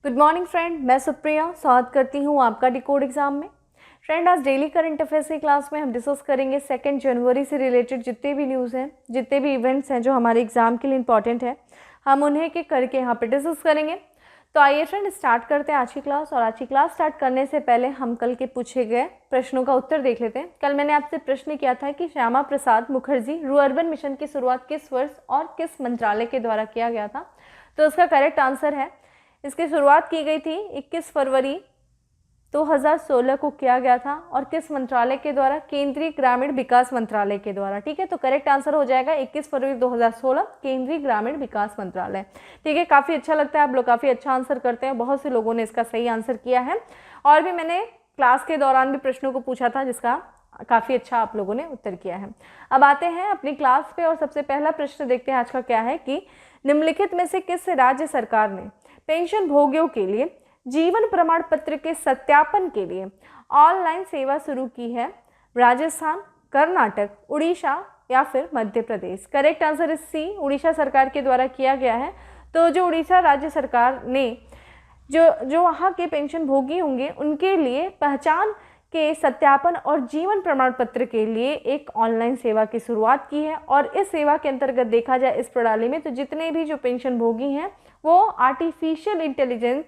Good morning friend, मैं सुप्रिया स्वागत करती हूँ आपका डिकोड एग्जाम में। फ्रेंड, आज डेली करंट अफेयर्स की क्लास में हम डिस्कस करेंगे 2 जनवरी से रिलेटेड जितने भी न्यूज़ हैं, जितने भी इवेंट्स हैं जो हमारे एग्जाम के लिए इंपॉर्टेंट है, हम उन्हें के करके यहाँ पे डिस्कस करेंगे। तो आइए फ्रेंड स्टार्ट करते हैं आज की क्लास। और आज की क्लास स्टार्ट करने से पहले हम कल के पूछे गए प्रश्नों का उत्तर देख लेते हैं। कल मैंने आपसे प्रश्न किया था कि श्यामा प्रसाद मुखर्जी रूअर्बन मिशन की शुरुआत किस वर्ष और किस मंत्रालय के द्वारा किया गया था। तो उसका करेक्ट आंसर है, इसकी शुरुआत की गई थी 21 फरवरी 2016 को किया गया था। और किस मंत्रालय के द्वारा? केंद्रीय ग्रामीण विकास मंत्रालय के द्वारा। ठीक है, तो करेक्ट आंसर हो जाएगा 21 फरवरी 2016 केंद्रीय ग्रामीण विकास मंत्रालय। ठीक है, काफ़ी अच्छा लगता है, आप लोग काफ़ी अच्छा आंसर करते हैं, बहुत से लोगों ने इसका सही आंसर किया है। और भी मैंने क्लास के दौरान भी प्रश्नों को पूछा था जिसका काफ़ी अच्छा आप लोगों ने उत्तर किया है। अब आते हैं अपनी क्लास पे और सबसे पहला प्रश्न देखते हैं आज का क्या है कि निम्नलिखित में से किस राज्य सरकार ने पेंशन भोगियों के लिए जीवन प्रमाण पत्र के सत्यापन के लिए ऑनलाइन सेवा शुरू की है? राजस्थान, कर्नाटक, उड़ीसा या फिर Madhya Pradesh. Correct answer is C, Orissa सरकार के द्वारा किया गया है। तो जो उड़ीसा राज्य सरकार ने जो वहाँ के पेंशन भोगी होंगे उनके लिए पहचान के सत्यापन और जीवन प्रमाण पत्र के लिए एक ऑनलाइन सेवा की शुरुआत की है। और इस सेवा के अंतर्गत देखा जाए इस प्रणाली में तो जितने भी जो पेंशन भोगी हैं वो आर्टिफिशियल इंटेलिजेंस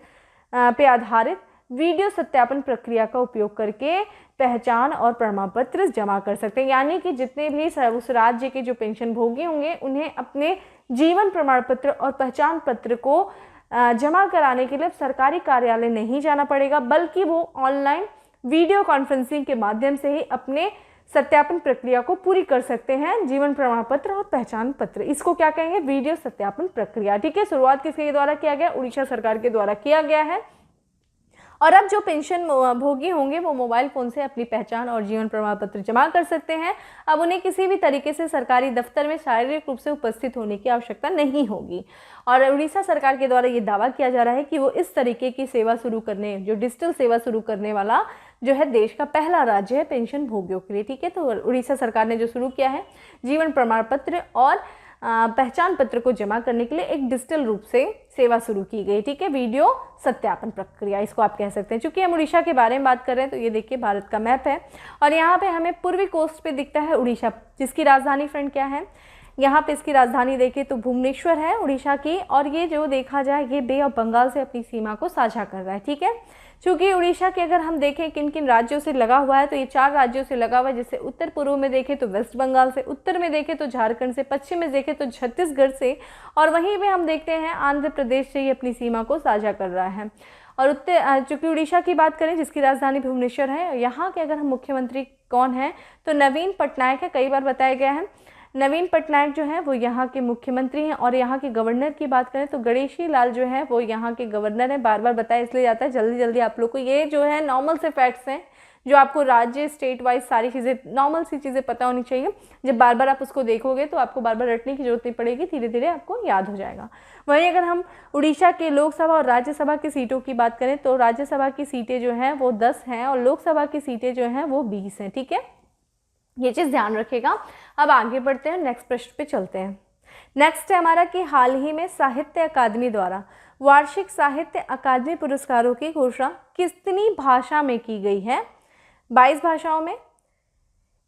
पे आधारित वीडियो सत्यापन प्रक्रिया का उपयोग करके पहचान और प्रमाण पत्र जमा कर सकते हैं। यानी कि जितने भी उस राज्य के जो पेंशन भोगी होंगे उन्हें अपने जीवन प्रमाण पत्र और पहचान पत्र को जमा कराने के लिए सरकारी कार्यालय नहीं जाना पड़ेगा, बल्कि वो ऑनलाइन वीडियो कॉन्फ्रेंसिंग के माध्यम से ही अपने सत्यापन प्रक्रिया को पूरी कर सकते हैं। जीवन प्रमाण पत्र और पहचान पत्र, इसको क्या कहेंगे? वीडियो सत्यापन प्रक्रिया। ठीक है, शुरुआत किसके द्वारा किया गया? उड़ीसा सरकार के द्वारा किया गया है। और अब जो पेंशन भोगी होंगे वो मोबाइल फ़ोन से अपनी पहचान और जीवन प्रमाण पत्र जमा कर सकते हैं। अब उन्हें किसी भी तरीके से सरकारी दफ्तर में शारीरिक रूप से उपस्थित होने की आवश्यकता नहीं होगी। और उड़ीसा सरकार के द्वारा ये दावा किया जा रहा है कि वो इस तरीके की सेवा शुरू करने, जो डिजिटल सेवा शुरू करने वाला जो है देश का पहला राज्य है पेंशन भोगियों के लिए। ठीक है, तो उड़ीसा सरकार ने जो शुरू किया है जीवन प्रमाण पत्र और पहचान पत्र को जमा करने के लिए एक डिजिटल रूप से सेवा शुरू की गई। ठीक है, वीडियो सत्यापन प्रक्रिया इसको आप कह सकते हैं। चूंकि हम उड़ीसा के बारे में बात कर रहे हैं तो ये देखिए भारत का मैप है और यहाँ पे हमें पूर्वी कोस्ट पे दिखता है उड़ीसा, जिसकी राजधानी फ्रेंड क्या है? यहाँ पे इसकी राजधानी देखिए तो भुवनेश्वर है उड़ीसा की। और ये जो देखा जाए ये बे ऑफ बंगाल से अपनी सीमा को साझा कर रहा है। ठीक है, चूँकि उड़ीसा के अगर हम देखें किन किन राज्यों से लगा हुआ है तो ये 4 राज्यों से लगा हुआ है। जैसे उत्तर पूर्व में देखें तो वेस्ट बंगाल से, उत्तर में देखें तो झारखंड से, पश्चिम में देखें तो छत्तीसगढ़ से, और वहीं पे हम देखते हैं आंध्र प्रदेश से ये अपनी सीमा को साझा कर रहा है। और चूँकि उड़ीसा की बात करें जिसकी राजधानी भुवनेश्वर है, यहाँ के अगर हम मुख्यमंत्री कौन है तो नवीन पटनायक है, कई बार बताया गया है। नवीन पटनायक जो है वो यहाँ के मुख्यमंत्री हैं। और यहाँ के गवर्नर की बात करें तो गणेशी लाल जो है वो यहाँ के गवर्नर है। बार बार बताया इसलिए जाता है, जल्दी जल्दी आप लोग को ये जो है नॉर्मल से फैक्ट्स हैं जो आपको राज्य स्टेट वाइज सारी चीज़ें नॉर्मल सी चीज़ें पता होनी चाहिए। जब बार बार आप उसको देखोगे तो आपको बार बार रटने की जरूरत नहीं पड़ेगी, धीरे धीरे आपको याद हो जाएगा। वहीं अगर हम उड़ीसा के लोकसभा और राज्यसभा की सीटों की बात करें तो राज्यसभा की सीटें जो हैं वो 10 हैं और लोकसभा की सीटें जो हैं वो 20 हैं। ठीक है, ये चीज़ ध्यान रखिएगा। अब आगे बढ़ते हैं, नेक्स्ट प्रश्न पे चलते हैं। नेक्स्ट है हमारा कि हाल ही में साहित्य अकादमी द्वारा वार्षिक साहित्य अकादमी पुरस्कारों की घोषणा कितनी भाषा में की गई है? 22 भाषाओं में,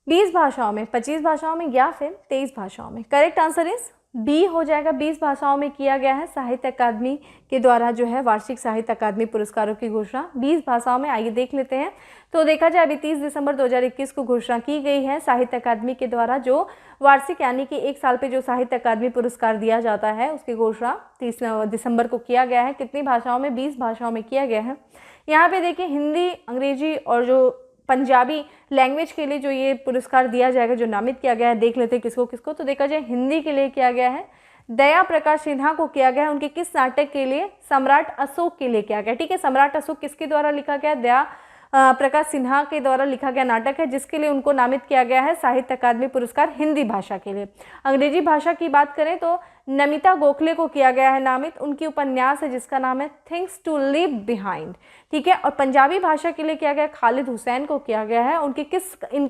20 भाषाओं में, 25 भाषाओं में या फिर 23 भाषाओं में? करेक्ट आंसर इज बी हो जाएगा, 20 भाषाओं में किया गया है साहित्य अकादमी के द्वारा जो है वार्षिक साहित्य अकादमी पुरस्कारों की घोषणा 20 भाषाओं में। आइए देख लेते हैं। तो देखा जाए अभी 30 दिसंबर 2021 को घोषणा की गई है साहित्य अकादमी के द्वारा जो वार्षिक यानी कि एक साल पे जो साहित्य अकादमी पुरस्कार दिया जाता है उसकी घोषणा 30 दिसंबर को किया गया है। कितनी भाषाओं में? 20 भाषाओं में किया गया है। यहाँ पे देखिए हिंदी, अंग्रेजी और जो पंजाबी लैंग्वेज के लिए जो ये पुरस्कार दिया जाएगा, जो नामित किया गया है, देख लेते हैं किसको किसको। तो देखा जाए हिंदी के लिए किया गया है दया प्रकाश सिन्हा को किया गया है। उनके किस नाटक के लिए? सम्राट अशोक के लिए किया गया। ठीक है, सम्राट अशोक किसके द्वारा लिखा गया? दया प्रकाश सिन्हा के द्वारा लिखा गया नाटक है जिसके लिए उनको नामित किया गया है साहित्य अकादमी पुरस्कार हिंदी भाषा के लिए। अंग्रेजी भाषा की बात करें तो नमिता गोखले को किया गया है नामित, उनकी उपन्यास है जिसका नाम है थिंग्स टू लीव बिहाइंड। ठीक है, और पंजाबी भाषा के लिए किया गया खालिद हुसैन को किया गया है।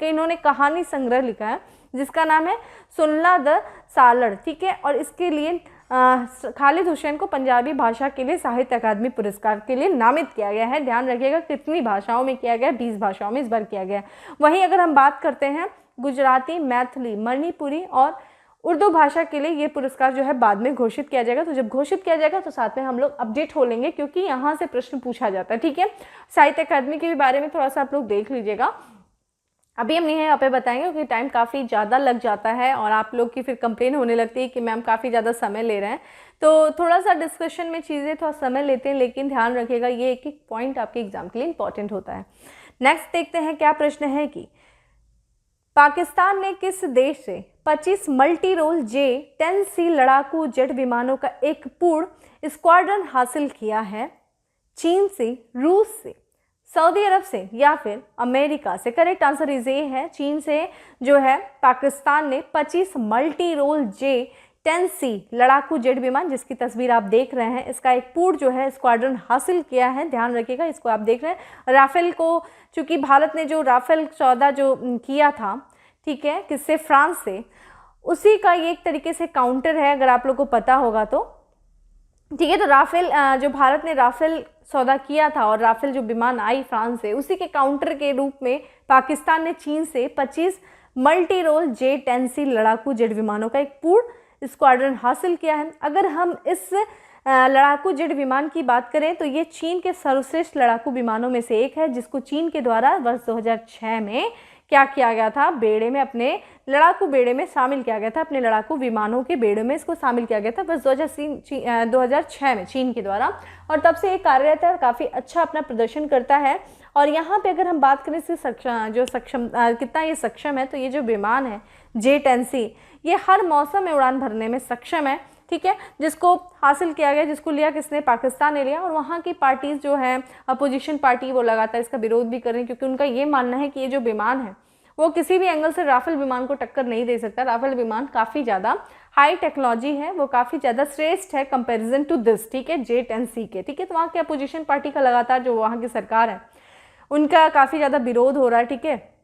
इन्होंने कहानी संग्रह लिखा है जिसका नाम है सुनला द सालड़। ठीक है, और इसके लिए खालिद हुसैन को पंजाबी भाषा के लिए साहित्य अकादमी पुरस्कार के लिए नामित किया गया है। ध्यान रखिएगा कितनी भाषाओं में किया गया, 20 भाषाओं में इस बार किया गया। वहीं अगर हम बात करते हैं गुजराती, मैथिली, मणिपुरी और उर्दू भाषा के लिए ये पुरस्कार जो है बाद में घोषित किया जाएगा। तो जब घोषित किया जाएगा तो साथ में हम लोग अपडेट हो लेंगे, क्योंकि यहाँ से प्रश्न पूछा जाता है। ठीक है, साहित्य अकादमी के भी बारे में थोड़ा सा आप लोग देख लीजिएगा। अभी हम नहीं यहाँ पे बताएंगे क्योंकि टाइम काफ़ी ज़्यादा लग जाता है और आप लोग की फिर कंप्लेन होने लगती है कि मैम काफ़ी ज़्यादा समय ले रहे हैं। तो थोड़ा सा डिस्कशन में चीज़ें थोड़ा समय लेते हैं, लेकिन ध्यान रखिएगा ये एक एक पॉइंट आपके एग्जाम के लिए इंपॉर्टेंट होता है। नेक्स्ट देखते हैं क्या प्रश्न है कि पाकिस्तान ने किस देश से 25 मल्टी रोल J-10C लड़ाकू जेट विमानों का एक पूर्ण स्क्वाड्रन हासिल किया है? चीन से, रूस से, सऊदी अरब से या फिर अमेरिका से? करेक्ट आंसर इज ए है, चीन से जो है पाकिस्तान ने 25 मल्टी रोल J-10C लड़ाकू जेट विमान, जिसकी तस्वीर आप देख रहे हैं, इसका एक पूर्ण जो है स्क्वाड्रन हासिल किया है। ध्यान रखिएगा, इसको आप देख रहे हैं। राफेल को, चूंकि भारत ने जो राफेल सौदा जो किया था, ठीक है, किससे? फ्रांस से, उसी का ये एक तरीके से काउंटर है, अगर आप लोग को पता होगा तो। ठीक है, तो राफेल जो भारत ने राफेल सौदा किया था और राफेल जो विमान आई फ्रांस से, उसी के काउंटर के रूप में पाकिस्तान ने चीन से 25 मल्टी रोल J-10C लड़ाकू जेट विमानों का एक पूर्ण स्क्वाड्रन हासिल किया है। अगर हम इस लड़ाकू जेट विमान की बात करें तो ये चीन के सर्वश्रेष्ठ लड़ाकू विमानों में से एक है, जिसको चीन के द्वारा वर्ष 2006 में क्या किया गया था? बेड़े में, अपने लड़ाकू बेड़े में शामिल किया गया था, अपने लड़ाकू विमानों के बेड़े में इसको शामिल किया गया था वर्ष 2006 में चीन के द्वारा। और तब से ये कार्यरत है और काफ़ी अच्छा अपना प्रदर्शन करता है। और यहाँ पे अगर हम बात करें इससे कितना ये सक्षम है, तो ये जो विमान है J-10C, ये हर मौसम में उड़ान भरने में सक्षम है। ठीक है, जिसको हासिल किया गया, जिसको लिया किसने? पाकिस्तान ने लिया। और वहाँ की पार्टीज जो है, अपोजिशन पार्टी, वो लगातार इसका विरोध भी कर रही है, क्योंकि उनका ये मानना है कि ये जो विमान है वो किसी भी एंगल से राफेल विमान को टक्कर नहीं दे सकता। राफेल विमान काफ़ी ज़्यादा हाई टेक्नोलॉजी है, वो काफ़ी ज़्यादा श्रेष्ठ है कंपेरिजन टू दिस, ठीक है, J-10C के। ठीक है, तो वहाँ के अपोजिशन पार्टी का लगातार, जो वहाँ की सरकार है, उनका काफ़ी ज़्यादा विरोध हो रहा है। ठीक है,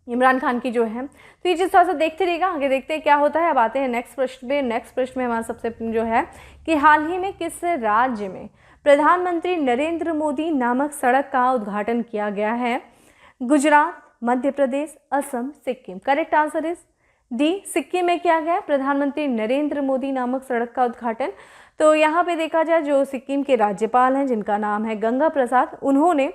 इमरान खान की जो है। तो ये चीज़ थोड़ा सा देखते रहिएगा, आगे देखते हैं क्या होता है। अब आते हैं नेक्स्ट प्रश्न पे। नेक्स्ट प्रश्न में हमारा सबसे जो है कि हाल ही में किस राज्य में प्रधानमंत्री नरेंद्र मोदी नामक सड़क का उद्घाटन किया गया है? Gujarat, Madhya Pradesh, Assam, Sikkim. Correct answer is D, Sikkim में किया गया प्रधानमंत्री नरेंद्र मोदी नामक सड़क का उद्घाटन। तो यहाँ पे देखा जाए, जो सिक्किम के राज्यपाल हैं, जिनका नाम है गंगा प्रसाद, उन्होंने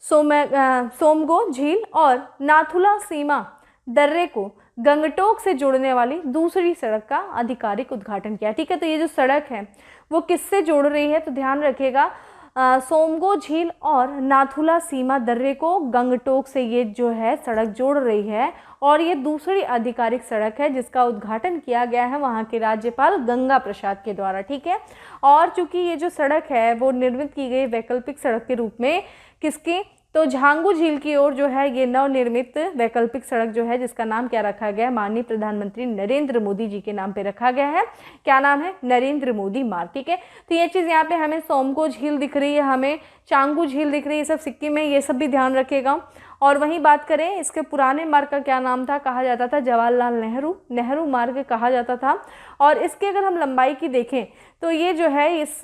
सोमगो झील और नाथुला सीमा दर्रे को गंगटोक से जोड़ने वाली दूसरी सड़क का आधिकारिक उद्घाटन किया। ठीक है, तो ये जो सड़क है वो किससे जोड़ रही है? तो ध्यान रखिएगा, सोमगो झील और नाथुला सीमा दर्रे को गंगटोक से ये जो है सड़क जोड़ रही है, और ये दूसरी आधिकारिक सड़क है जिसका उद्घाटन किया गया है वहाँ के राज्यपाल गंगा प्रसाद के द्वारा। ठीक है, और चूंकि ये जो सड़क है वो निर्मित की गई वैकल्पिक सड़क के रूप में, किसकी? तो झांगू झील की ओर जो है ये नवनिर्मित वैकल्पिक सड़क जो है, जिसका नाम क्या रखा गया है? माननीय प्रधानमंत्री नरेंद्र मोदी जी के नाम पे रखा गया है। क्या नाम है? नरेंद्र मोदी मार्ग। ठीक है, तो ये चीज़ यहाँ पे हमें सोमगो झील दिख रही है, हमें चांगू झील दिख रही है, सब सिक्किम में, ये सब भी ध्यान रखिएगा। और वहीं बात करें, इसके पुराने मार्ग का क्या नाम था? कहा जाता था जवाहरलाल नेहरू मार्ग कहा जाता था। और इसके अगर हम लंबाई की देखें तो ये जो है, इस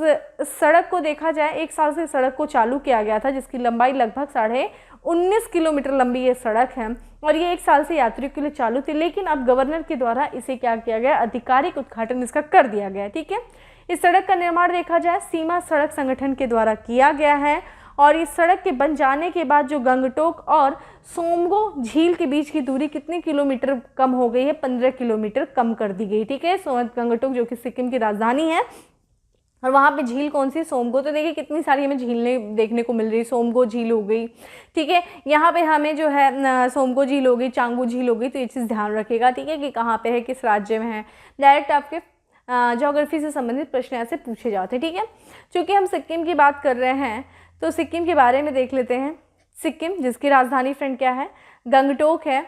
सड़क को देखा जाए, 1 साल से सड़क को चालू किया गया था, जिसकी लंबाई लगभग 19.5 किलोमीटर लंबी ये सड़क है, और ये 1 साल से यात्रियों के लिए चालू थी। लेकिन अब गवर्नर के द्वारा इसे क्या किया गया? आधिकारिक उद्घाटन इसका कर दिया गया। ठीक है, इस सड़क का निर्माण देखा जाए सीमा सड़क संगठन के द्वारा किया गया है, और इस सड़क के बन जाने के बाद जो गंगटोक और सोमगो झील के बीच की दूरी कितने किलोमीटर कम हो गई है? 15 किलोमीटर कम कर दी गई। ठीक है, गंगटोक जो कि सिक्किम की राजधानी है, और वहाँ पे झील कौन सी? सोमगो। तो देखिए कितनी सारी हमें झीलें देखने को मिल रही, सोमगो झील हो गई। ठीक है, यहाँ पे हमें जो है सोमगो झील हो गई, चांगू झील हो गई। तो ये चीज़ ध्यान रखिएगा, ठीक है, कि कहाँ पे है, किस राज्य में है। डायरेक्ट आपके ज्योग्राफी से संबंधित प्रश्न ऐसे पूछे जाते हैं। ठीक है, चूँकि हम सिक्किम की बात कर रहे हैं तो सिक्किम के बारे में देख लेते हैं। सिक्किम जिसकी राजधानी फ्रेंड क्या है? गंगटोक है,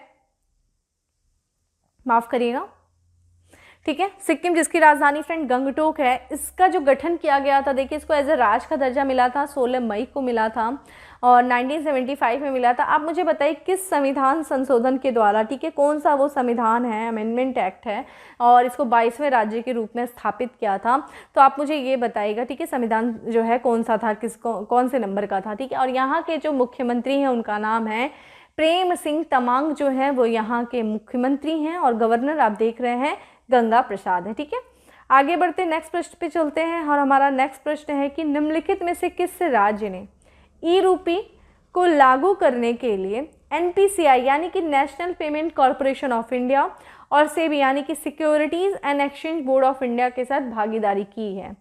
माफ़ करिएगा, ठीक है। सिक्किम जिसकी राजधानी फ्रेंड गंगटोक है, इसका जो गठन किया गया था, देखिए इसको एज ए राज्य का दर्जा मिला था, 16 मई को मिला था और 1975 में मिला था। आप मुझे बताइए किस संविधान संशोधन के द्वारा, ठीक है, कौन सा वो संविधान है, अमेंडमेंट एक्ट है, और इसको 22वें राज्य के रूप में स्थापित किया था। तो आप मुझे ये बताइएगा, ठीक है, संविधान जो है कौन सा था, कौन से नंबर का था, ठीक है। और यहाँ के जो मुख्यमंत्री हैं उनका नाम है प्रेम सिंह तमांग, जो है वो यहाँ के मुख्यमंत्री हैं, और गवर्नर आप देख रहे हैं गंगा प्रसाद है, ठीक है। आगे बढ़ते नेक्स्ट प्रश्न पे चलते हैं, और हमारा नेक्स्ट प्रश्न है कि निम्नलिखित में से किस राज्य ने ई रूपी को लागू करने के लिए एनपीसीआई यानी कि national payment corporation of India और सेबी यानी कि securities and exchange board of India के साथ भागीदारी की है?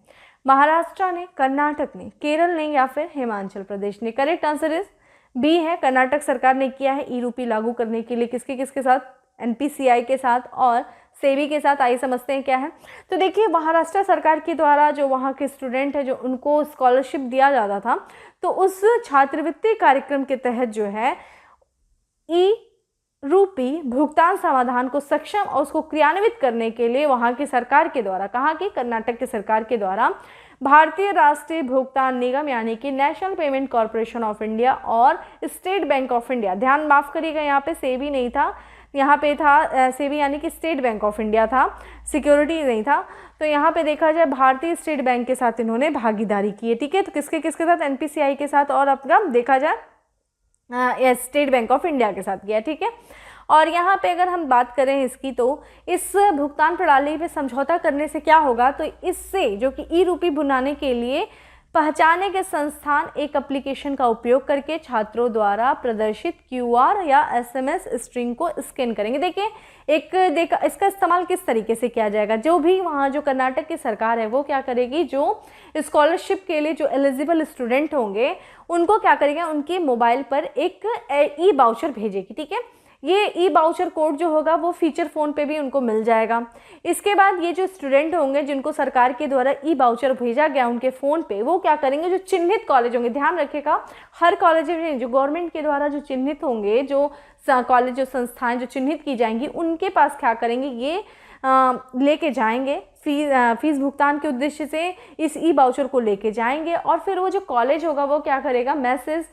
महाराष्ट्र ने, कर्नाटक ने, केरल ने या फिर हिमाचल प्रदेश ने? करेक्ट आंसर इज बी है, कर्नाटक सरकार ने किया है ई रूपी लागू करने के लिए। किसके साथ? एनपीसीआई के साथ और सेबी के साथ। आइए समझते हैं क्या है। तो देखिए महाराष्ट्र सरकार के द्वारा जो वहाँ के स्टूडेंट है जो उनको स्कॉलरशिप दिया जाता था, तो उस छात्रवृत्ति कार्यक्रम के तहत जो है ई रूपी भुगतान समाधान को सक्षम और उसको क्रियान्वित करने के लिए वहाँ की सरकार के द्वारा, कहाँ की? कर्नाटक की सरकार के द्वारा भारतीय राष्ट्रीय भुगतान निगम यानी कि national payment corporation of India और स्टेट बैंक ऑफ इंडिया, ध्यान माफ करिएगा यहाँ पे सेबी नहीं था, यहाँ पे था सेबी यानी कि स्टेट बैंक ऑफ इंडिया था, सिक्योरिटी नहीं था। तो यहाँ पे देखा जाए भारतीय स्टेट बैंक के साथ इन्होंने भागीदारी की है, ठीक है। तो किसके साथ? एनपीसीआई के साथ, और अपना देखा जाए स्टेट बैंक ऑफ इंडिया के साथ किया, ठीक है। और यहाँ पे अगर हम बात करें इसकी, तो इस भुगतान प्रणाली पे समझौता करने से क्या होगा? तो इससे जो कि ई रूपी बनाने के लिए पहचाने के संस्थान एक एप्लीकेशन का उपयोग करके छात्रों द्वारा प्रदर्शित क्यूआर या एसएमएस स्ट्रिंग को स्कैन करेंगे। देखिए इसका इस्तेमाल किस तरीके से किया जाएगा? जो भी वहाँ जो कर्नाटक की सरकार है वो क्या करेगी, जो स्कॉलरशिप के लिए जो एलिजिबल स्टूडेंट होंगे उनको क्या करेंगे, उनके मोबाइल पर एक ई बाउचर भेजेगी, ठीक है। ये ई बाउचर कोड जो होगा वो फीचर फ़ोन पे भी उनको मिल जाएगा। इसके बाद ये जो स्टूडेंट होंगे जिनको सरकार के द्वारा ई बाउचर भेजा गया उनके फ़ोन पे, वो क्या करेंगे, जो चिन्हित कॉलेज होंगे, ध्यान रखिएगा हर कॉलेज में जो गवर्नमेंट के द्वारा जो चिन्हित होंगे, जो कॉलेज जो संस्थाएं जो चिन्हित की जाएंगी, उनके पास क्या करेंगे, ये लेके जाएंगे फीस भुगतान के उद्देश्य से इस ई बाउचर को लेके जाएंगे, और फिर वो जो कॉलेज होगा वो क्या करेगा, मैसेज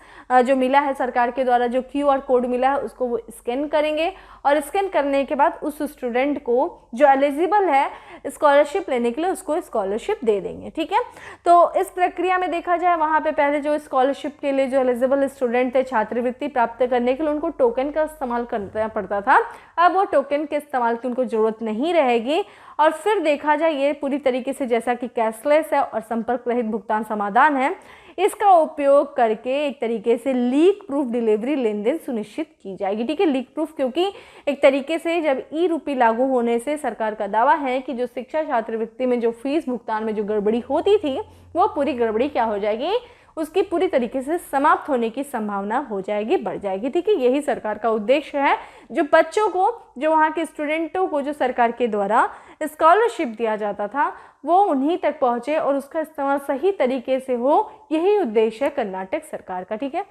जो मिला है सरकार के द्वारा, जो क्यूआर कोड मिला है उसको वो स्कैन करेंगे, और स्कैन करने के बाद उस स्टूडेंट को जो एलिजिबल है स्कॉलरशिप लेने के लिए उसको स्कॉलरशिप दे देंगे, ठीक है। तो इस प्रक्रिया में देखा जाए वहाँ पे पहले जो स्कॉलरशिप के लिए जो एलिजिबल स्टूडेंट थे छात्रवृत्ति प्राप्त करने के लिए उनको टोकन का इस्तेमाल करना पड़ता था। अब वो टोकन के इस्तेमाल की उनको ज़रूरत नहीं रहेगी, और फिर देखा जाए ये पूरी तरीके से जैसा कि कैशलेस है और संपर्क रहित भुगतान समाधान है, इसका उपयोग करके एक तरीके से लीक प्रूफ डिलीवरी लेन देन सुनिश्चित की जाएगी, ठीक है। लीक प्रूफ क्योंकि एक तरीके से जब ई रूपी लागू होने से सरकार का दावा है कि जो शिक्षा छात्रवृत्ति में जो फीस भुगतान में जो गड़बड़ी होती थी वो पूरी गड़बड़ी क्या हो जाएगी, उसकी पूरी तरीके से समाप्त होने की संभावना हो जाएगी, बढ़ जाएगी, ठीक है। यही सरकार का उद्देश्य है, जो बच्चों को, जो वहाँ के स्टूडेंटों को जो सरकार के द्वारा स्कॉलरशिप दिया जाता था वो उन्हीं तक पहुँचे और उसका इस्तेमाल सही तरीके से हो, यही उद्देश्य है कर्नाटक सरकार का, ठीक है।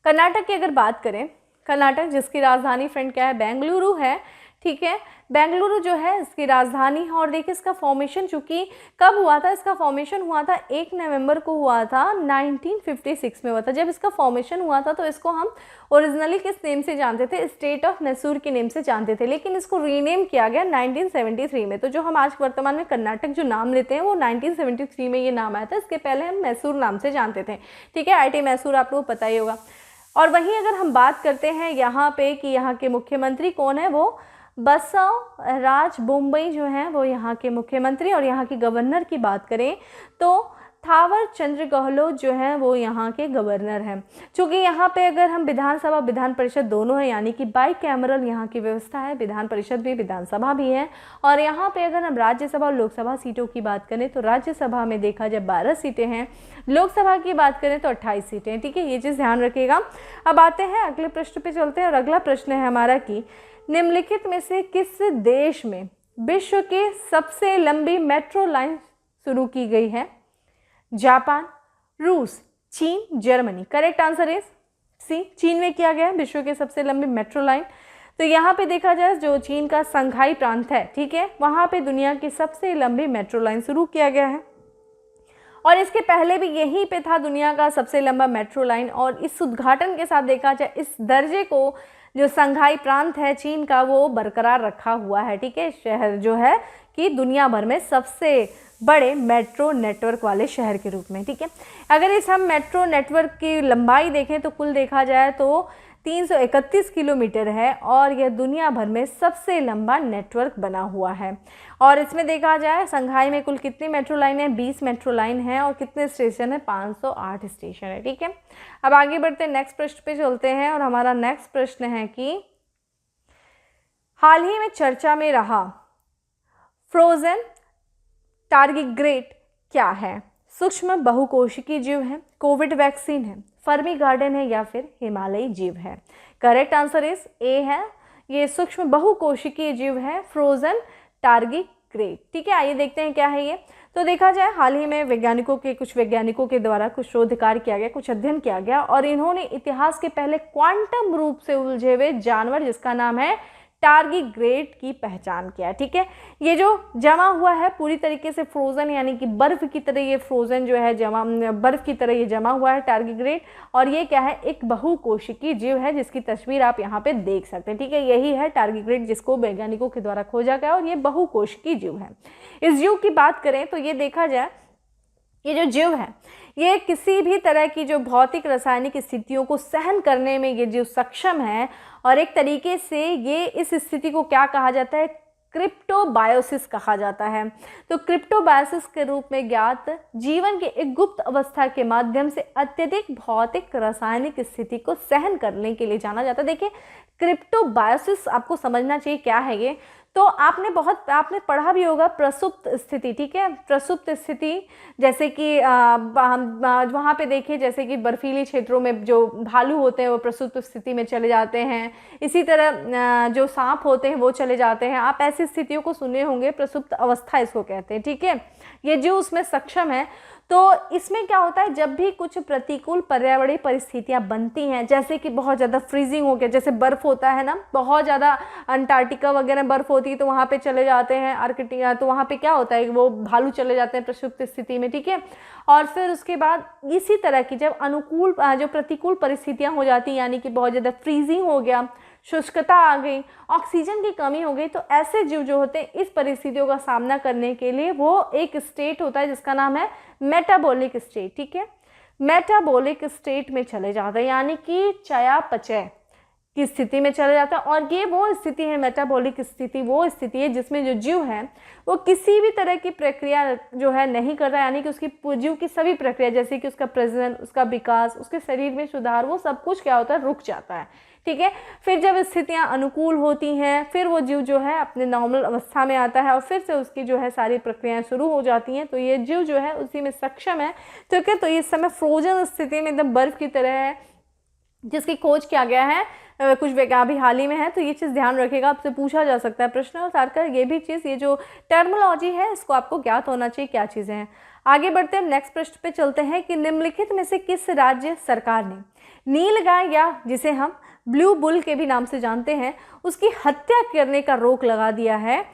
कर्नाटक की अगर बात करें, कर्नाटक जिसकी राजधानी फ्रेंड क्या है, बेंगलुरु है, ठीक है। बेंगलुरु जो है इसकी राजधानी है, और देखिए इसका फॉर्मेशन चूँकि कब हुआ था, इसका फॉर्मेशन हुआ था 1 नवंबर को हुआ था, 1956 में हुआ था। जब इसका फॉर्मेशन हुआ था तो इसको हम ओरिजिनली किस नेम से जानते थे, स्टेट ऑफ मैसूर के नेम से जानते थे, लेकिन इसको रीनेम किया गया 1973 में। तो जो हम आज वर्तमान में कर्नाटक जो नाम लेते हैं वो 1973 में ये नाम आया था, इसके पहले हम मैसूर नाम से जानते थे, ठीक है। IIT मैसूर आप लोग पता ही होगा। और वहीं अगर हम बात करते हैं यहाँ पे कि यहाँ के मुख्यमंत्री कौन है, वो बसव राज बोम्मई जो हैं वो यहाँ के मुख्यमंत्री, और यहाँ के गवर्नर की बात करें तो थावर चंद्र गहलोत जो हैं वो यहाँ के गवर्नर हैं। चूँकि यहाँ पे अगर हम विधानसभा विधान परिषद दोनों है, यानी कि बाई कैमरल यहाँ की व्यवस्था है, विधान परिषद भी विधानसभा भी है। और यहाँ पे अगर हम राज्यसभा और लोकसभा सीटों की बात करें तो राज्यसभा में देखा जाए 12 सीटें हैं, लोकसभा की बात करें तो 28 सीटें हैं, ठीक है। ये चीज़ ध्यान रखिएगा। अब आते हैं अगले प्रश्न पे चलते हैं, और अगला प्रश्न है हमारा कि निम्नलिखित में से किस देश में विश्व के सबसे लंबी मेट्रो लाइन शुरू की गई है? जापान, रूस, चीन, Germany. Correct answer is C, चीन में किया गया है विश्व के सबसे लंबी मेट्रो लाइन। तो यहाँ पे देखा जाए जो चीन का संघाई प्रांत है, ठीक है, वहाँ पे दुनिया की सबसे लंबी मेट्रो लाइन शुरू किया गया है और इसके पहले भी यहीं पे था दुनिया का सबसे लंबा मेट्रो लाइन। और इस उद्घाटन के साथ देखा जाए इस दर्जे को जो संघाई प्रांत है चीन का वो बरकरार रखा हुआ है, ठीक है, शहर जो है कि दुनिया भर में सबसे बड़े मेट्रो नेटवर्क वाले शहर के रूप में, ठीक है। अगर इस हम मेट्रो नेटवर्क की लंबाई देखें तो कुल देखा जाए तो 331 किलोमीटर है और यह दुनिया भर में सबसे लंबा नेटवर्क बना हुआ है। और इसमें देखा जाए संघाई में कुल कितनी मेट्रो लाइन है, 20 मेट्रो लाइन है और कितने स्टेशन है, 508 स्टेशन है, ठीक है। अब आगे बढ़ते हैं, नेक्स्ट प्रश्न पे चलते हैं और हमारा नेक्स्ट प्रश्न है कि हाल ही में चर्चा में रहा फ्रोजन टारगीग्रेड क्या है? सूक्ष्म बहुकोशिकीय जीव है, कोविड वैक्सीन है, फर्मी गार्डन है या फिर हिमालयी जीव है? करेक्ट आंसर इज ए है, ये सूक्ष्म बहुकोशिकीय जीव है फ्रोजन टारगीग्रेड, ठीक है। आइए देखते हैं क्या है ये। तो देखा जाए हाल ही में कुछ वैज्ञानिकों के द्वारा कुछ शोध कार्य किया गया, कुछ अध्ययन किया गया और इन्होंने इतिहास के पहले क्वांटम रूप से उलझे हुए जानवर जिसका नाम है टारगीग्रेड की पहचान किया, ठीक है। ये जो जमा हुआ है पूरी तरीके से फ्रोजन यानी कि बर्फ की तरह, ये फ्रोजन जो है बर्फ की तरह ये जमा हुआ है टारगीग्रेड और ये क्या है, एक बहुकोशिकीय जीव है जिसकी तस्वीर आप यहाँ पे देख सकते हैं, ठीक है। यही है टारगीग्रेड जिसको वैज्ञानिकों के द्वारा खोजा गया और ये बहुकोशिकीय जीव है। इस जीव की बात करें तो ये देखा जाए ये जो जीव है ये किसी भी तरह की जो भौतिक रासायनिक स्थितियों को सहन करने में ये जीव सक्षम है और एक तरीके से ये इस स्थिति को क्या कहा जाता है, क्रिप्टोबायोसिस कहा जाता है। तो क्रिप्टोबायोसिस के रूप में ज्ञात जीवन के एक गुप्त अवस्था के माध्यम से अत्यधिक भौतिक रासायनिक स्थिति को सहन करने के लिए जाना जाता है। देखिए क्रिप्टोबायोसिस आपको समझना चाहिए क्या है ये, तो आपने पढ़ा भी होगा प्रसुप्त स्थिति, ठीक है। प्रसुप्त स्थिति जैसे कि वहाँ पे देखिए जैसे कि बर्फीली क्षेत्रों में जो भालू होते हैं वो प्रसुप्त स्थिति में चले जाते हैं, इसी तरह जो सांप होते हैं वो चले जाते हैं। आप ऐसी स्थितियों को सुने होंगे, प्रसुप्त अवस्था इसको कहते हैं, ठीक है। ये जो उसमें सक्षम है तो इसमें क्या होता है, जब भी कुछ प्रतिकूल पर्यावरणीय परिस्थितियां बनती हैं जैसे कि बहुत ज़्यादा फ्रीजिंग हो गया, जैसे बर्फ़ होता है ना, बहुत ज़्यादा अंटार्कटिका वगैरह बर्फ़ होती है तो वहाँ पे चले जाते हैं आर्कटिका, तो वहाँ पे क्या होता है वो भालू चले जाते हैं प्रसुप्त स्थिति में, ठीक है। और फिर उसके बाद इसी तरह की जब जो प्रतिकूल परिस्थितियाँ हो जाती हैं यानी कि बहुत ज़्यादा फ्रीजिंग हो गया, शुष्कता आ गई, ऑक्सीजन की कमी हो गई, तो ऐसे जीव जो होते हैं इस परिस्थितियों का सामना करने के लिए वो एक स्टेट होता है जिसका नाम है मेटाबॉलिक स्टेट, ठीक है। मेटाबॉलिक स्टेट में चले जाते हैं यानी कि चयापचय की स्थिति में चले जाता है और ये वो स्थिति है, मेटाबॉलिक स्थिति वो स्थिति है जिसमें जो जीव है वो किसी भी तरह की प्रक्रिया जो है नहीं कर रहा है, यानी कि उसकी जीव की सभी प्रक्रिया जैसे कि उसका प्रजनन, उसका विकास, उसके शरीर में सुधार, वो सब कुछ क्या होता है, रुक जाता है, ठीक है। फिर जब स्थितियां अनुकूल होती हैं फिर वो जीव जो है अपने नॉर्मल अवस्था में आता है और फिर से उसकी जो है सारी प्रक्रियाएं शुरू हो जाती हैं, तो ये जीव जो है उसी में सक्षम है, ठीक है। तो इस समय फ्रोजन स्थिति में एकदम बर्फ की तरह है जिसकी खोज किया गया है कुछ अभी हाल ही में है, तो ये चीज़ ध्यान रखिएगा, आपसे पूछा जा सकता है प्रश्न और साथ कर ये भी चीज़, ये जो टर्मिनोलॉजी है इसको आपको ज्ञात होना चाहिए क्या चीज़ें हैं। आगे बढ़ते हैं, नेक्स्ट प्रश्न पे चलते हैं कि निम्नलिखित में से किस राज्य सरकार ने नीलगाय या जिसे हम ब्लू बुल के भी नाम से जानते हैं उसकी हत्या करने का रोक लगा दिया है?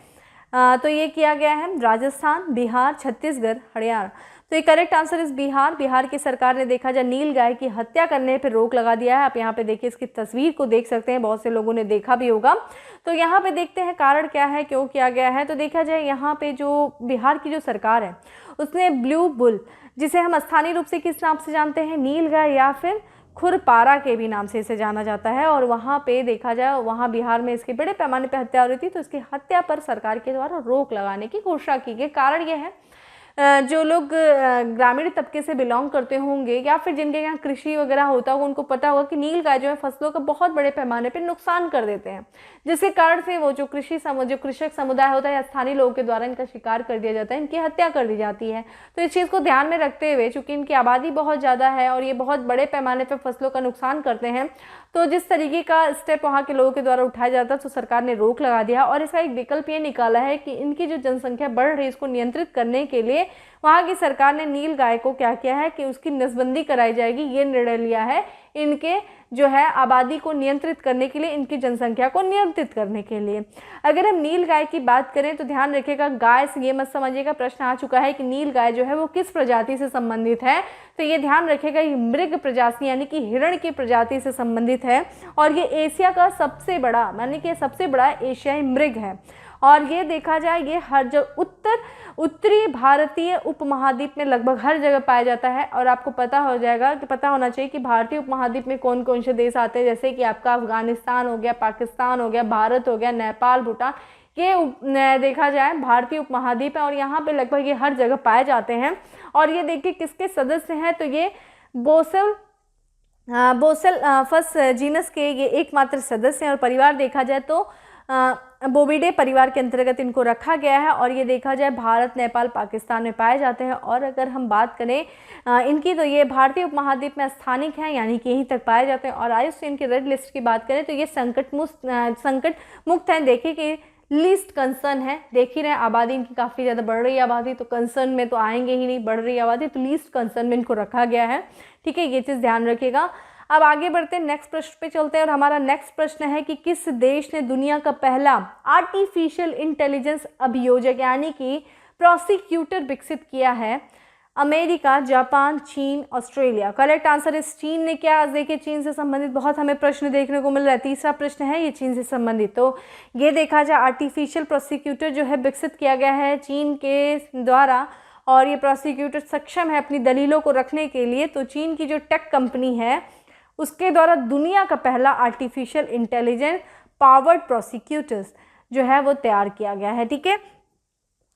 तो ये किया गया है राजस्थान, बिहार, छत्तीसगढ़, हरियाणा। तो ये करेक्ट आंसर इस बिहार की सरकार ने देखा जाए नीलगाय की हत्या करने पर रोक लगा दिया है। आप यहाँ पे देखिए इसकी तस्वीर को देख सकते हैं, बहुत से लोगों ने देखा भी होगा। तो यहाँ पे देखते हैं कारण क्या है, क्यों किया गया है। तो देखा जाए यहाँ पे जो बिहार की जो सरकार है उसने ब्लू बुल, जिसे हम स्थानीय रूप से किस नाम से जानते हैं, नीलगाय या फिर खुरपारा के भी नाम से इसे जाना जाता है, और वहाँ पे देखा जाए वहाँ बिहार में इसके बड़े पैमाने पर हत्या हो रही थी, तो इसकी हत्या पर सरकार के द्वारा रोक लगाने की घोषणा की गई। कारण यह है जो लोग ग्रामीण तबके से बिलोंग करते होंगे या फिर जिनके यहाँ कृषि वगैरह होता होगा उनको पता होगा कि नीलगाय जो है फसलों का बहुत बड़े पैमाने पे नुकसान कर देते हैं, जिसके कारण से वो जो कृषक समुदाय होता है या स्थानीय लोगों के द्वारा इनका शिकार कर दिया जाता है, इनकी हत्या कर दी जाती है। तो इस चीज़ को ध्यान में रखते हुए चूँकि इनकी आबादी बहुत ज़्यादा है और ये बहुत बड़े पैमाने पर फसलों का नुकसान करते हैं, तो जिस तरीके का स्टेप वहाँ के लोगों के द्वारा उठाया जाता है तो सरकार ने रोक लगा दिया और इसका एक विकल्प ये निकाला है कि इनकी जो जनसंख्या बढ़ रही है इसको नियंत्रित करने के लिए लिए वहाँ की सरकार ने नीलगाय को क्या किया है कि उसकी नसबंदी कराई जाएगी, ये निर्णय लिया है इनके जो है आबादी को नियंत्रित करने के लिए, इनकी जनसंख्या को नियंत्रित करने के लिए। अगर हम नीलगाय की बात करें तो ध्यान रखिएगा, गाय से ये मत समझिएगा, प्रश्न आ चुका है कि नीलगाय जो है वो किस प्रजाति से संबंधित है, तो ये ध्यान रखिएगा ये मृग प्रजाति यानी कि हिरण की प्रजाति से संबंधित है और ये एशिया का सबसे बड़ा यानी कि सबसे बड़ा एशियाई मृग है। और ये देखा जाए ये हर जगह उत्तरी भारतीय उपमहाद्वीप में लगभग हर जगह पाया जाता है। और आपको पता हो जाएगा कि पता होना चाहिए कि भारतीय उपमहाद्वीप में कौन कौन से देश आते हैं, जैसे कि आपका अफगानिस्तान हो गया, पाकिस्तान हो गया, भारत हो गया, नेपाल, भूटान, ये देखा जाए भारतीय उपमहाद्वीप है और यहाँ पे लगभग ये हर जगह पाए जाते हैं। और ये देखिए किसके सदस्य हैं, तो ये बोसेलफस जीनस के ये एकमात्र सदस्य हैं। और परिवार देखा जाए तो बोविडे परिवार के अंतर्गत इनको रखा गया है और ये देखा जाए भारत, नेपाल, पाकिस्तान में पाए जाते हैं। और अगर हम बात करें इनकी तो ये भारतीय उपमहाद्वीप में स्थानिक हैं यानी कि यहीं तक पाए जाते हैं। और IUCN की रेड लिस्ट की बात करें तो ये संकट मुक्त हैं। देखिए कि लीस्ट कंसर्न है, देख ही रहे हैं आबादी इनकी काफ़ी ज़्यादा बढ़ रही है आबादी, तो कंसर्न में तो आएंगे ही नहीं, बढ़ रही आबादी तो लीस्ट कंसर्न में इनको रखा गया है। ठीक है, ये चीज़ ध्यान रखिएगा। अब आगे बढ़ते हैं, नेक्स्ट प्रश्न पे चलते हैं और हमारा नेक्स्ट प्रश्न है कि किस देश ने दुनिया का पहला आर्टिफिशियल इंटेलिजेंस अभियोजक यानी कि प्रोसिक्यूटर विकसित किया है? अमेरिका, जापान, चीन, ऑस्ट्रेलिया। करेक्ट आंसर इस चीन ने किया। देखिए चीन से संबंधित बहुत हमें प्रश्न देखने को मिल रहा है। तीसरा प्रश्न है ये चीन से संबंधित, तो ये देखा जाए आर्टिफिशियल प्रोसिक्यूटर जो है विकसित किया गया है चीन के द्वारा और ये प्रोसिक्यूटर सक्षम है अपनी दलीलों को रखने के लिए। तो चीन की जो टेक कंपनी है उसके द्वारा दुनिया का पहला आर्टिफिशियल इंटेलिजेंस पावर्ड प्रोसिक्यूटर्स जो है वो तैयार किया गया है। ठीक है,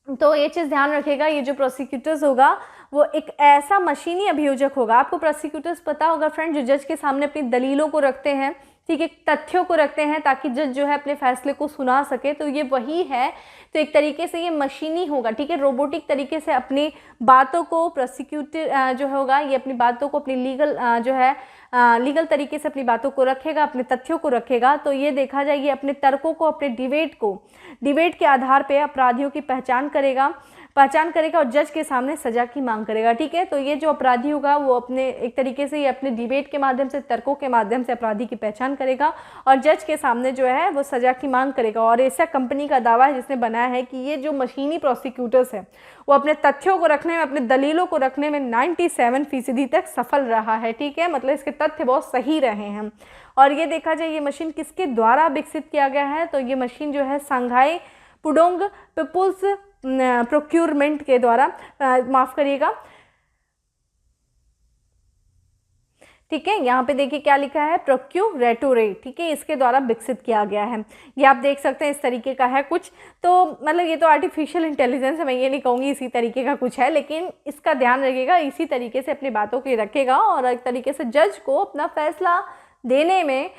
तो ये चीज़ ध्यान रखिएगा, ये जो प्रोसिक्यूटर्स होगा वो एक ऐसा मशीनी अभियोजक होगा। आपको प्रोसिक्यूटर्स पता होगा फ्रेंड, जो जज के सामने अपनी दलीलों को रखते हैं, ठीक है, तथ्यों को रखते हैं ताकि जज जो है अपने फैसले को सुना सके, तो ये वही है। तो एक तरीके से ये मशीनी होगा, ठीक है, रोबोटिक तरीके से अपनी बातों को प्रोसिक्यूटर जो होगा ये अपनी बातों को अपनी लीगल तरीके से अपनी बातों को रखेगा, अपने तथ्यों को रखेगा। तो ये देखा जाए ये अपने तर्कों को, अपने डिबेट के आधार पे अपराधियों की पहचान करेगा और जज के सामने सजा की मांग करेगा। ठीक है, तो ये जो अपराधी होगा वो अपने एक तरीके से ये अपने डिबेट के माध्यम से, तर्कों के माध्यम से अपराधी की पहचान करेगा और जज के सामने जो है वो सजा की मांग करेगा। और ऐसा कंपनी का दावा है जिसने बनाया है कि ये जो मशीनी प्रोसिक्यूटर्स है वो अपने तथ्यों को रखने में, अपने दलीलों को रखने में 97% तक सफल रहा है। ठीक है, मतलब इसके तथ्य बहुत सही रहे हैं। और ये देखा जाए ये मशीन किसके द्वारा विकसित किया गया है, तो ये मशीन जो है संघाई पुडोंग पीपुल्स प्रोक्यूरमेंट के द्वारा, माफ करिएगा, ठीक है, यहाँ पे देखिए क्या लिखा है, प्रोक्यूरेटोरेट, ठीक है, इसके द्वारा विकसित किया गया है। ये आप देख सकते हैं इस तरीके का है कुछ, तो मतलब ये तो आर्टिफिशियल इंटेलिजेंस है, मैं ये नहीं कहूँगी इसी तरीके का कुछ है, लेकिन इसका ध्यान रखिएगा, इसी तरीके से अपनी बातों को रखेगा और एक तरीके से जज को अपना फैसला देने में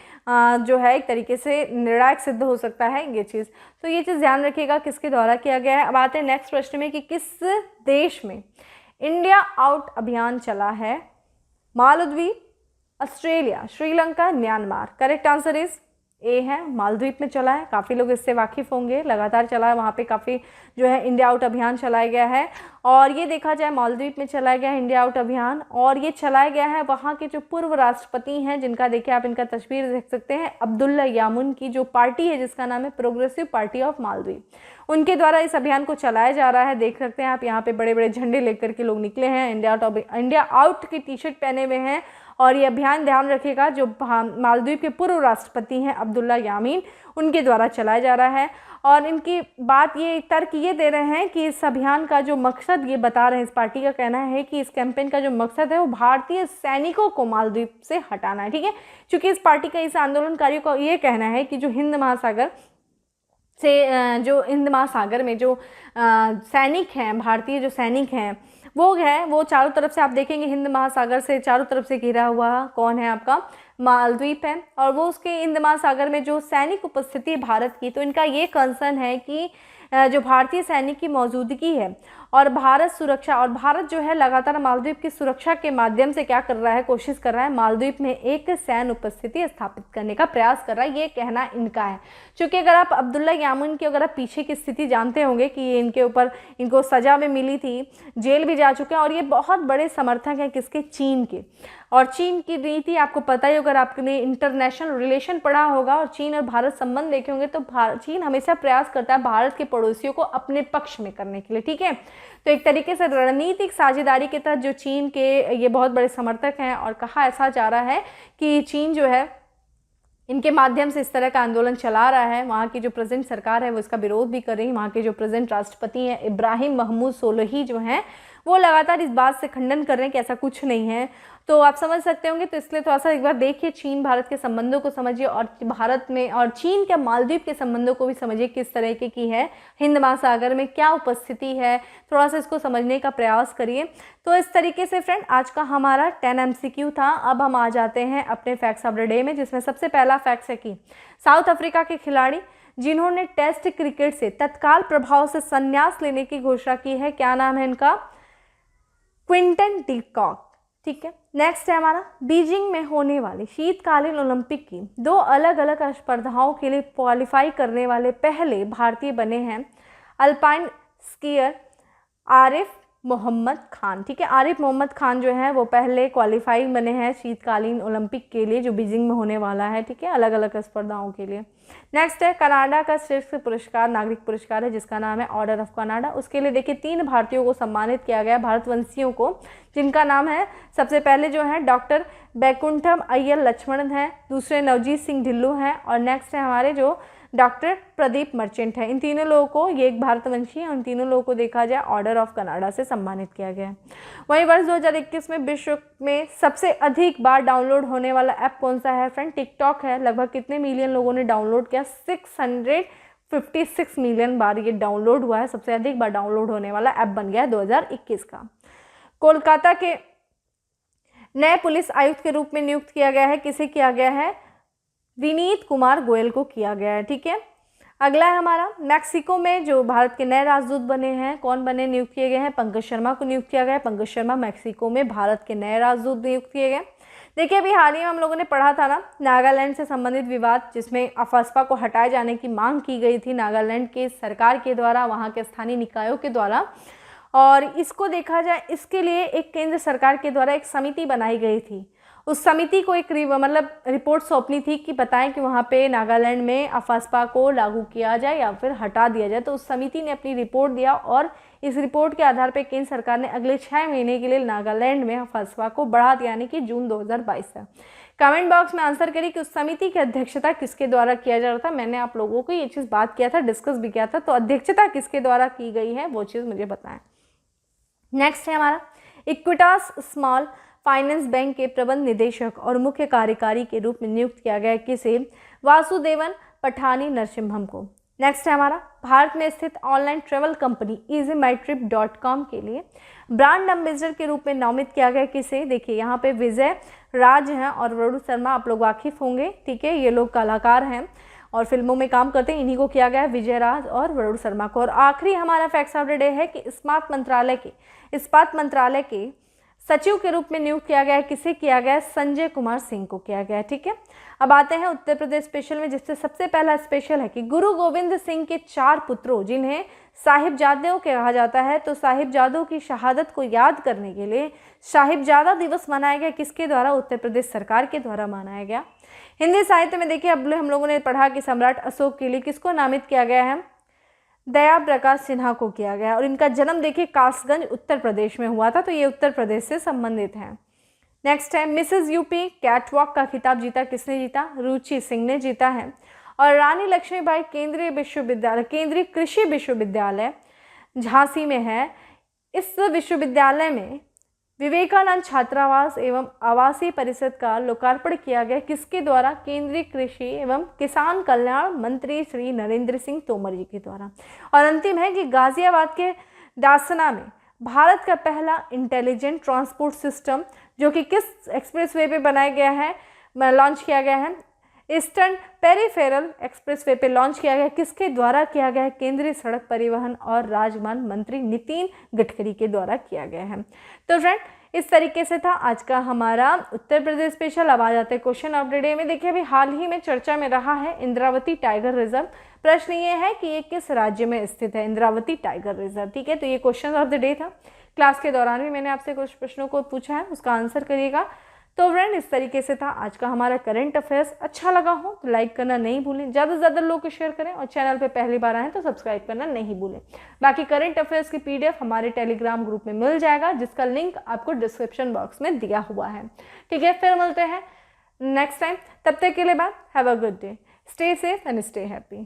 जो है एक तरीके से निर्णायक सिद्ध हो सकता है ये चीज़। तो ये चीज़ ध्यान रखिएगा किसके द्वारा किया गया है। अब आते हैं नेक्स्ट प्रश्न में कि किस देश में इंडिया आउट अभियान चला है? Maldives, Australia, Sri Lanka, Myanmar. Correct answer is a है, मालदीव में चला है। काफ़ी लोग इससे वाकिफ़ होंगे, लगातार चला है वहाँ पे, काफ़ी जो है इंडिया आउट अभियान चलाया गया है। और ये देखा जाए मालदीव में चलाया गया है इंडिया आउट अभियान, और ये चलाया गया है वहाँ के जो पूर्व राष्ट्रपति हैं, जिनका देखिए आप इनका तस्वीर देख सकते हैं, अब्दुल्ला यामुन की जो पार्टी है जिसका नाम है प्रोग्रेसिव पार्टी ऑफ मालदीव, उनके द्वारा इस अभियान को चलाया जा रहा है। देख सकते हैं आप यहाँ पे बड़े बड़े झंडे लेकर के लोग निकले हैं, इंडिया आउट की टी शर्ट पहने हुए हैं। और ये अभियान ध्यान रखिएगा जो मालदीव के पूर्व राष्ट्रपति हैं अब्दुल्ला यामीन, उनके द्वारा चलाया जा रहा है। और इनकी बात ये तर्क ये दे रहे हैं कि इस अभियान का जो मकसद, ये बता रहे हैं, इस पार्टी का कहना है कि इस कैंपेन का जो मकसद है वो भारतीय सैनिकों को मालदीव से हटाना है। ठीक है, क्योंकि इस पार्टी का, इस आंदोलनकारियों का ये कहना है कि जो हिंद महासागर में जो सैनिक हैं, भारतीय जो सैनिक हैं वो चारों तरफ से आप देखेंगे हिंद महासागर से चारों तरफ से घिरा हुआ कौन है, आपका मालदीव है। और वो उसके हिंद महासागर में जो सैनिक उपस्थिति है भारत की, तो इनका ये कंसर्न है कि जो भारतीय सैनिक की मौजूदगी है और भारत सुरक्षा, और भारत जो है लगातार मालदीव की सुरक्षा के माध्यम से क्या कर रहा है, कोशिश कर रहा है मालदीव में एक सैन्य उपस्थिति स्थापित करने का प्रयास कर रहा है, ये कहना इनका है। क्योंकि अगर आप अब्दुल्ला यामीन की अगर आप पीछे की स्थिति जानते होंगे कि ये इनके ऊपर इनको सजा भी मिली थी, जेल भी जा चुके हैं, और ये बहुत बड़े समर्थक हैं किसके, चीन के। और चीन की नीति आपको पता ही, अगर आपने इंटरनेशनल रिलेशन पढ़ा होगा और चीन और भारत संबंध देखे होंगे, तो चीन हमेशा प्रयास करता है भारत के पड़ोसियों को अपने पक्ष में करने के लिए, ठीक है। तो एक तरीके से रणनीतिक साझेदारी के तहत जो चीन के ये बहुत बड़े समर्थक हैं, और कहा ऐसा जा रहा है कि चीन जो है इनके माध्यम से इस तरह का आंदोलन चला रहा है। वहाँ की जो प्रेजेंट सरकार है वो इसका विरोध भी कर रही है। वहाँ के जो प्रेजेंट राष्ट्रपति हैं इब्राहिम महमूद सोलही जो हैं, वो लगातार इस बात से खंडन कर रहे हैं कि ऐसा कुछ नहीं है। तो आप समझ सकते होंगे, तो इसलिए थोड़ा सा एक बार देखिए, चीन भारत के संबंधों को समझिए, और भारत में और चीन के मालदीव के संबंधों को भी समझिए किस तरह की है, हिंद महासागर में क्या उपस्थिति है, थोड़ा सा इसको समझने का प्रयास करिए। तो इस तरीके से फ्रेंड आज का हमारा 10 MCQ था। अब हम आ जाते हैं अपने फैक्ट्स ऑफ द डे में, जिसमें सबसे पहला फैक्ट है कि साउथ अफ्रीका के खिलाड़ी जिन्होंने टेस्ट क्रिकेट से तत्काल प्रभाव से संन्यास लेने की घोषणा की है, क्या नाम है इनका, क्विंटन डी कॉक, ठीक है। नेक्स्ट है हमारा, बीजिंग में होने वाली शीतकालीन ओलंपिक की 2 अलग अलग स्पर्धाओं के लिए क्वालिफाई करने वाले पहले भारतीय बने हैं अल्पाइन स्कीयर आरिफ मोहम्मद खान, ठीक है। आरिफ मोहम्मद खान जो है वो पहले क्वालिफाई बने हैं शीतकालीन ओलंपिक के लिए जो बीजिंग में होने वाला है, ठीक है, अलग अलग स्पर्धाओं के लिए। नेक्स्ट है कनाडा का श्रेष्ठ पुरस्कार नागरिक पुरस्कार है, जिसका नाम है ऑर्डर ऑफ कनाडा। उसके लिए देखिए 3 भारतीयों को सम्मानित किया गया, भारतवंशियों को, जिनका नाम है सबसे पहले जो है डॉक्टर बैकुंठम अय्यर लक्ष्मण हैं, दूसरे नवजीत सिंह ढिल्लो हैं, और नेक्स्ट है हमारे जो डॉक्टर प्रदीप मर्चेंट है। इन तीनों लोगों को, ये एक भारतवंशी है, उन तीनों लोगों को देखा जाए ऑर्डर ऑफ कनाडा से सम्मानित किया गया है। वहीं वर्ष 2021 में विश्व में सबसे अधिक बार डाउनलोड होने वाला ऐप कौन सा है फ्रेंड, टिकटॉक है। लगभग कितने मिलियन लोगों ने डाउनलोड किया, 656 मिलियन बार ये डाउनलोड हुआ है, सबसे अधिक बार डाउनलोड होने वाला ऐप बन गया है 2021 का। कोलकाता के नए पुलिस आयुक्त के रूप में नियुक्त किया गया है, किसे किया गया है, विनीत कुमार गोयल को किया गया है, ठीक है। अगला है हमारा, मैक्सिको में जो भारत के नए राजदूत बने हैं, कौन बने, नियुक्त किए गए हैं, पंकज शर्मा को नियुक्त किया गया है। पंकज शर्मा मैक्सिको में भारत के नए राजदूत नियुक्त किए गए। देखिए अभी हाल ही में हम लोगों ने पढ़ा था ना नागालैंड से संबंधित विवाद, जिसमें अफस्पा को हटाए जाने की मांग की गई थी नागालैंड के सरकार के द्वारा, वहाँ के स्थानीय निकायों के द्वारा। और इसको देखा जाए, इसके लिए एक केंद्र सरकार के द्वारा एक समिति बनाई गई थी। उस समिति को एक रिपोर्ट सौंपनी थी कि बताएं कि वहाँ पे नागालैंड में अफस्पा को लागू किया जाए या फिर हटा दिया जाए। तो उस समिति ने अपनी रिपोर्ट दिया, और इस रिपोर्ट के आधार पर केंद्र सरकार ने अगले 6 महीने के लिए नागालैंड में अफस्पा को बढ़ा दिया, यानी कि जून 2022 से। कमेंट बॉक्स में आंसर करिए कि उस समिति की अध्यक्षता किसके द्वारा किया जा रहा था। मैंने आप लोगों को ये चीज़ बात किया था, डिस्कस भी किया था, तो अध्यक्षता किसके द्वारा की गई है वो चीज़ मुझे बताएं। नेक्स्ट है हमारा, इक्विटास स्मॉल फाइनेंस बैंक के प्रबंध निदेशक और मुख्य कार्यकारी के रूप में नियुक्त किया गया किसे, वासुदेवन पठानी नरसिम्हम को। नेक्स्ट है हमारा, भारत में स्थित ऑनलाइन ट्रैवल कंपनी easyMyTrip.com के लिए ब्रांड एम्बेसडर के रूप में नामित किया गया किसे। देखिए यहाँ पे विजय राज हैं और वरुण शर्मा, आप लोग वाकिफ होंगे, ठीक है, ये लोग कलाकार हैं और फिल्मों में काम करते हैं, इन्हीं को किया गया है, विजय राज और वरुण शर्मा को। और आखिरी हमारा फैक्ट्स ऑफ द डे है कि इस्पात मंत्रालय के सचिव के रूप में नियुक्त किया गया है, किसे किया गया है, संजय कुमार सिंह को किया गया है, ठीक है। अब आते हैं उत्तर प्रदेश स्पेशल में, जिससे सबसे पहला स्पेशल है कि गुरु गोविंद सिंह के 4 पुत्रों जिन्हें साहिबजादों कहा जाता है, तो साहिबजादों की शहादत को याद करने के लिए साहिबजादा दिवस मनाया गया, किसके द्वारा, उत्तर प्रदेश सरकार के द्वारा मनाया गया। हिंदी साहित्य में देखिए अब हम लोगों ने पढ़ा कि सम्राट अशोक के लिए किसको नामित किया गया है, दया प्रकाश सिन्हा को किया गया, और इनका जन्म देखिए कासगंज उत्तर प्रदेश में हुआ था, तो ये उत्तर प्रदेश से संबंधित हैं। नेक्स्ट है, मिसेस यूपी कैटवॉक का खिताब जीता किसने जीता, रुचि सिंह ने जीता है। और रानी लक्ष्मीबाई केंद्रीय कृषि विश्वविद्यालय झांसी में है। इस विश्वविद्यालय में विवेकानंद छात्रावास एवं आवासीय परिषद का लोकार्पण किया गया, किसके द्वारा, केंद्रीय कृषि एवं किसान कल्याण मंत्री श्री नरेंद्र सिंह तोमर जी के द्वारा। और अंतिम है कि गाजियाबाद के दासना में भारत का पहला इंटेलिजेंट ट्रांसपोर्ट सिस्टम जो कि किस एक्सप्रेसवे पे बनाया गया है, लॉन्च किया गया है, ईस्टर्न पेरिफेरल एक्सप्रेसवे पे लॉन्च किया गया, किसके द्वारा किया गया है? केंद्रीय सड़क परिवहन और राजमार्ग मंत्री नितिन गडकरी के द्वारा किया गया है। तो फ्रेंड इस तरीके से था आज का हमारा उत्तर प्रदेश स्पेशल। अब आ जाते हैं क्वेश्चन ऑफ द डे में। देखिए अभी हाल ही में चर्चा में रहा है इंद्रावती टाइगर रिजर्व। प्रश्न ये है कि ये किस राज्य में स्थित है इंद्रावती टाइगर रिजर्व, ठीक है। तो ये क्वेश्चन ऑफ द डे था। क्लास के दौरान भी मैंने आपसे कुछ प्रश्नों को पूछा है, उसका आंसर करिएगा। तो फ्रेंड इस तरीके से था आज का हमारा करंट अफेयर्स। अच्छा लगा हो तो लाइक करना नहीं भूलें, ज़्यादा से ज़्यादा लोग को शेयर करें और चैनल पे पहली बार आए तो सब्सक्राइब करना नहीं भूलें। बाकी करंट अफेयर्स की PDF हमारे टेलीग्राम ग्रुप में मिल जाएगा, जिसका लिंक आपको डिस्क्रिप्शन बॉक्स में दिया हुआ है, ठीक है। फिर मिलते हैं नेक्स्ट टाइम, तब तक के लिए bye, have a good day, stay safe and stay happy.